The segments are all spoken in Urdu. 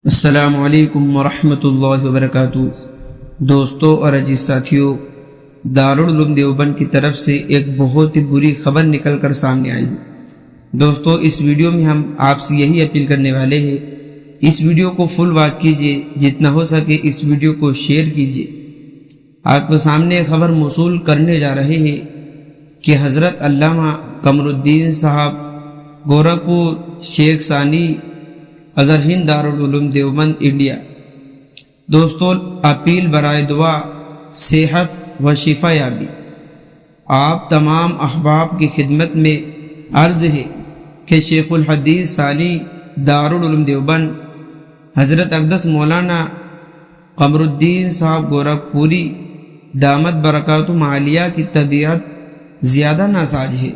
السلام علیکم ورحمۃ اللہ وبرکاتہ۔ دوستوں اور عزیز ساتھیوں، دارالعلوم دیوبند کی طرف سے ایک بہت ہی بری خبر نکل کر سامنے آئی ہے۔ دوستوں، اس ویڈیو میں ہم آپ سے یہی اپیل کرنے والے ہیں، اس ویڈیو کو فل واچ کیجئے، جتنا ہو سکے اس ویڈیو کو شیئر کیجئے۔ آپ کے سامنے خبر موصول کرنے جا رہے ہیں کہ حضرت علامہ قمر الدین صاحب گورکھپور شیخ ثانی اظہر ہند دارالعلوم دیوبند انڈیا۔ دوستو، اپیل برائے دعا، صحت و شفا یابی۔ آپ تمام احباب کی خدمت میں عرض ہے کہ شیخ الحدیث ثانی دارالعلوم دیوبند حضرت اقدس مولانا قمر الدین صاحب گورکھپوری دامت برکاتہم عالیہ کی طبیعت زیادہ ناساز ہے۔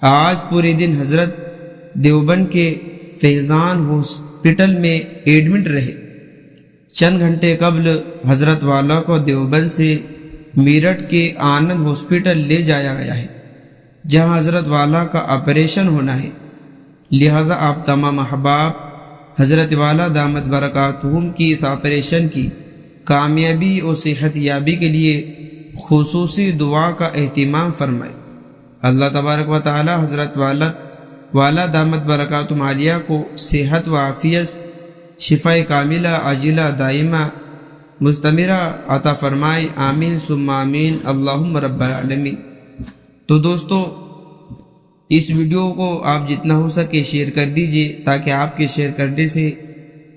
آج پورے دن حضرت دیوبند کے فیضان ہاسپٹل میں ایڈمٹ رہے۔ چند گھنٹے قبل حضرت والا کو دیوبند سے میرٹھ کے آنند ہاسپٹل لے جایا گیا ہے، جہاں حضرت والا کا آپریشن ہونا ہے۔ لہٰذا آپ تمام احباب حضرت والا دامت برکاتہم کی اس آپریشن کی کامیابی اور صحت یابی کے لیے خصوصی دعا کا اہتمام فرمائے۔ اللہ تبارک و تعالی حضرت والا دامت برکاتہم عالیہ کو صحت و عافیت، شفا کاملہ عاجلہ دائمہ مستمرہ عطا فرمائے، آمین ثم آمین، اللہم رب العالمین۔ تو دوستو، اس ویڈیو کو آپ جتنا ہو سکے شیئر کر دیجئے، تاکہ آپ کے شیئر کرنے سے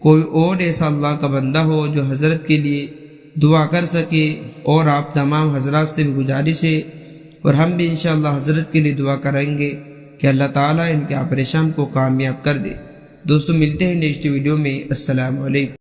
کوئی اور ایسا اللہ کا بندہ ہو جو حضرت کے لیے دعا کر سکے۔ اور آپ تمام حضرات سے بھی گزارش ہے، اور ہم بھی انشاءاللہ حضرت کے لیے دعا کریں گے کہ اللہ تعالیٰ ان کے آپریشن کو کامیاب کر دے۔ دوستو، ملتے ہیں نیکسٹ ویڈیو میں۔ السلام علیکم۔